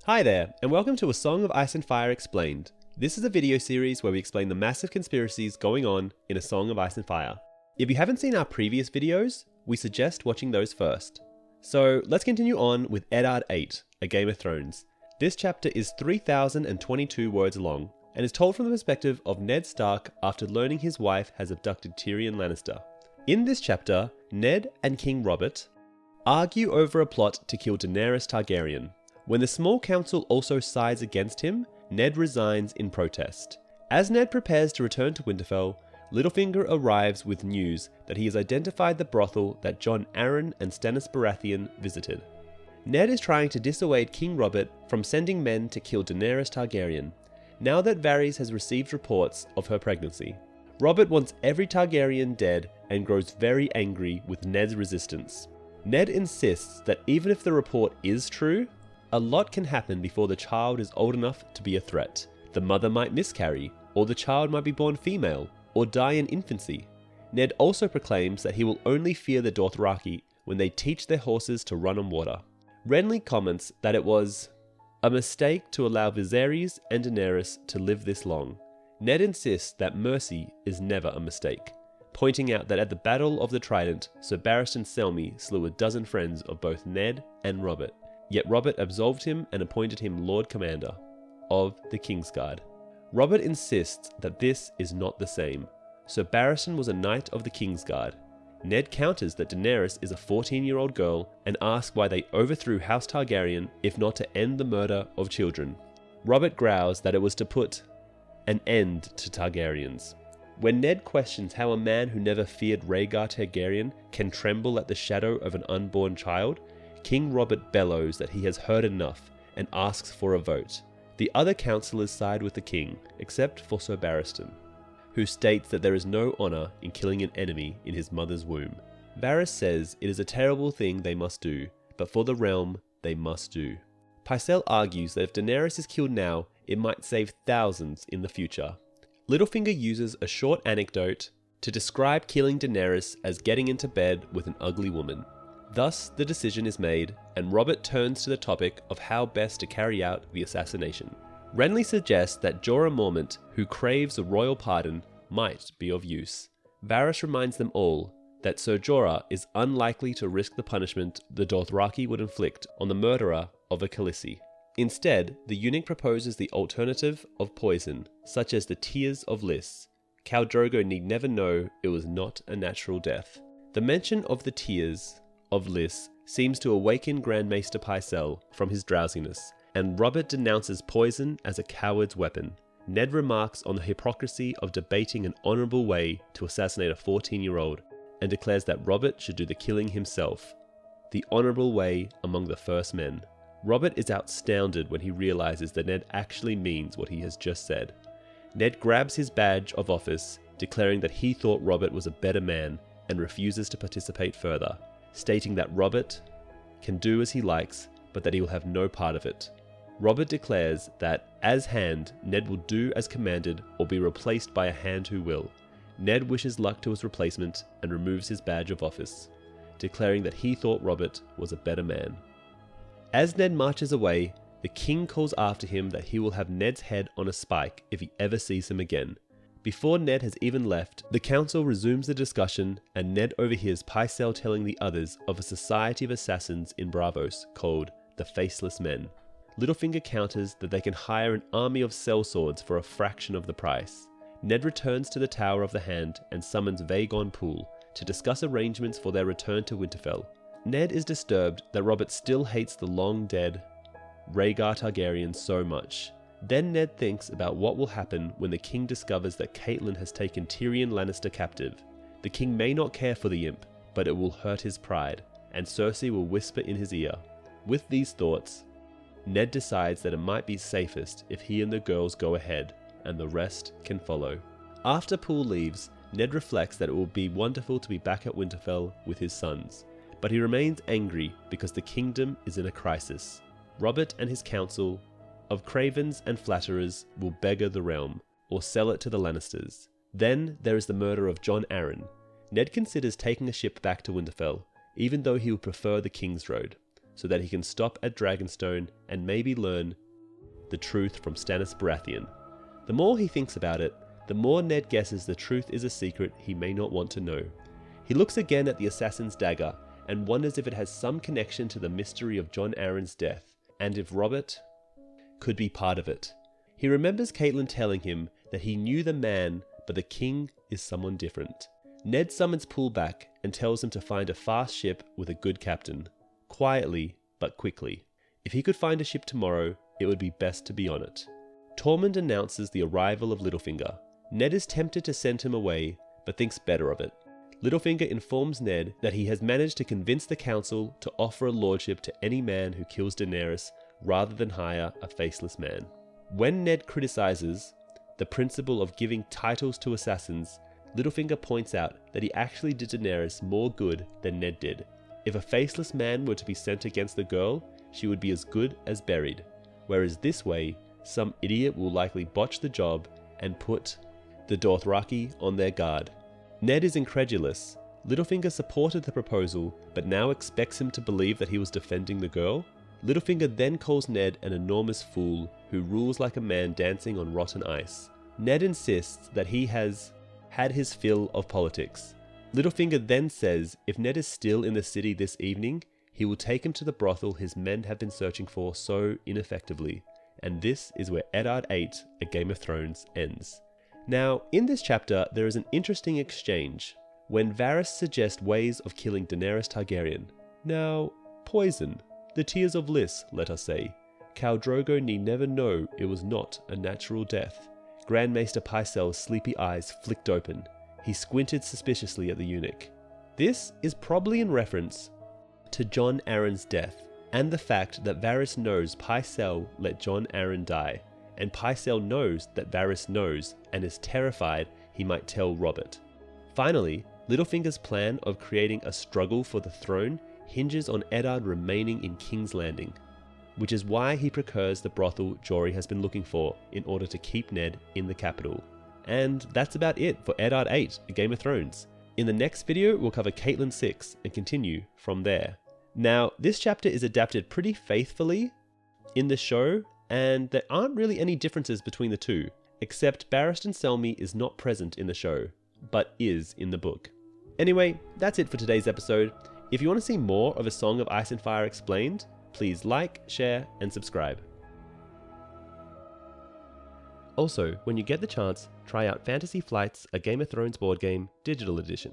Hi there, and welcome to A Song of Ice and Fire Explained. This is a video series where we explain the massive conspiracies going on in A Song of Ice and Fire. If you haven't seen our previous videos, we suggest watching those first. So let's continue on with Eddard VIII, A Game of Thrones. This chapter is 3,022 words long, and is told from the perspective of Ned Stark after learning his wife has abducted Tyrion Lannister. In this chapter, Ned and King Robert argue over a plot to kill Daenerys Targaryen. When the small council also sides against him, Ned resigns in protest. As Ned prepares to return to Winterfell, Littlefinger arrives with news that he has identified the brothel that Jon Arryn and Stannis Baratheon visited. Ned is trying to dissuade King Robert from sending men to kill Daenerys Targaryen, now that Varys has received reports of her pregnancy. Robert wants every Targaryen dead and grows very angry with Ned's resistance. Ned insists that even if the report is true, a lot can happen before the child is old enough to be a threat. The mother might miscarry, or the child might be born female, or die in infancy. Ned also proclaims that he will only fear the Dothraki when they teach their horses to run on water. Renly comments that it was a mistake to allow Viserys and Daenerys to live this long. Ned insists that mercy is never a mistake, pointing out that at the Battle of the Trident, Sir Barristan Selmy slew a dozen friends of both Ned and Robert. Yet Robert absolved him and appointed him Lord Commander of the Kingsguard. Robert insists that this is not the same. Sir Barristan was a knight of the Kingsguard. Ned counters that Daenerys is a 14-year-old girl and asks why they overthrew House Targaryen if not to end the murder of children. Robert growls that it was to put an end to Targaryens. When Ned questions how a man who never feared Rhaegar Targaryen can tremble at the shadow of an unborn child, King Robert bellows that he has heard enough and asks for a vote. The other councillors side with the king, except for Sir Barristan, who states that there is no honour in killing an enemy in his mother's womb. Varys says it is a terrible thing they must do, but for the realm they must do. Pycelle argues that if Daenerys is killed now, it might save thousands in the future. Littlefinger uses a short anecdote to describe killing Daenerys as getting into bed with an ugly woman. Thus, the decision is made, and Robert turns to the topic of how best to carry out the assassination. Renly suggests that Jorah Mormont, who craves a royal pardon, might be of use. Varys reminds them all that Ser Jorah is unlikely to risk the punishment the Dothraki would inflict on the murderer of a Khaleesi. Instead, the eunuch proposes the alternative of poison, such as the Tears of Lys. Khal Drogo need never know it was not a natural death. The mention of the Tears of Lys seems to awaken Grand Maester Pycelle from his drowsiness, and Robert denounces poison as a coward's weapon. Ned remarks on the hypocrisy of debating an honourable way to assassinate a 14-year-old, and declares that Robert should do the killing himself. The honourable way among the first men. Robert is astounded when he realises that Ned actually means what he has just said. Ned grabs his badge of office, declaring that he thought Robert was a better man, and refuses to participate further, stating that Robert can do as he likes, but that he will have no part of it. Robert declares that, as Hand, Ned will do as commanded or be replaced by a Hand who will. Ned wishes luck to his replacement and removes his badge of office, declaring that he thought Robert was a better man. As Ned marches away, the king calls after him that he will have Ned's head on a spike if he ever sees him again. Before Ned has even left, the council resumes the discussion, and Ned overhears Pycelle telling the others of a society of assassins in Braavos called the Faceless Men. Littlefinger counters that they can hire an army of sellswords for a fraction of the price. Ned returns to the Tower of the Hand and summons Vagon Poole to discuss arrangements for their return to Winterfell. Ned is disturbed that Robert still hates the long-dead Rhaegar Targaryen so much. Then Ned thinks about what will happen when the king discovers that Catelyn has taken Tyrion Lannister captive. The king may not care for the imp, but it will hurt his pride, and Cersei will whisper in his ear. With these thoughts, Ned decides that it might be safest if he and the girls go ahead, and the rest can follow. After Poole leaves, Ned reflects that it will be wonderful to be back at Winterfell with his sons, but he remains angry because the kingdom is in a crisis. Robert and his council of cravens and flatterers will beggar the realm, or sell it to the Lannisters. Then there is the murder of Jon Arryn. Ned considers taking a ship back to Winterfell, even though he would prefer the King's Road. so that he can stop at Dragonstone and maybe learn the truth from Stannis Baratheon. The more he thinks about it, the more Ned guesses the truth is a secret he may not want to know. He looks again at the assassin's dagger and wonders if it has some connection to the mystery of Jon Arryn's death, and if Robert could be part of it. He remembers Catelyn telling him that he knew the man, but the king is someone different. Ned summons Poole back and tells him to find a fast ship with a good captain. Quietly, but quickly. If he could find a ship tomorrow, it would be best to be on it. Tormund announces the arrival of Littlefinger. Ned is tempted to send him away, but thinks better of it. Littlefinger informs Ned that he has managed to convince the council to offer a lordship to any man who kills Daenerys rather than hire a faceless man. When Ned criticizes the principle of giving titles to assassins, Littlefinger points out that he actually did Daenerys more good than Ned did. If a faceless man were to be sent against the girl, she would be as good as buried, whereas this way, some idiot will likely botch the job and put the Dothraki on their guard. Ned is incredulous. Littlefinger supported the proposal, but now expects him to believe that he was defending the girl. Littlefinger then calls Ned an enormous fool who rules like a man dancing on rotten ice. Ned insists that he has had his fill of politics. Littlefinger then says if Ned is still in the city this evening, he will take him to the brothel his men have been searching for so ineffectively. And this is where Eddard VIII, A Game of Thrones, ends. Now, in this chapter, there is an interesting exchange when Varys suggests ways of killing Daenerys Targaryen. Now, poison, the tears of Lys, let us say. Khal Drogo need never know it was not a natural death. Grand Maester Pycelle's sleepy eyes flicked open. He squinted suspiciously at the eunuch. This is probably in reference to Jon Arryn's death, and the fact that Varys knows Pycelle let Jon Arryn die, and Pycelle knows that Varys knows and is terrified he might tell Robert. Finally, Littlefinger's plan of creating a struggle for the throne hinges on Eddard remaining in King's Landing, which is why he procures the brothel Jory has been looking for in order to keep Ned in the capital. And that's about it for Eddard VIII, A Game of Thrones. In the next video, we'll cover Catelyn VI and continue from there. Now, this chapter is adapted pretty faithfully in the show, and there aren't really any differences between the two, except Barristan Selmy is not present in the show, but is in the book. Anyway, that's it for today's episode. If you want to see more of A Song of Ice and Fire Explained, please like, share, and subscribe. Also, when you get the chance, try out Fantasy Flight's A Game of Thrones board game, digital edition.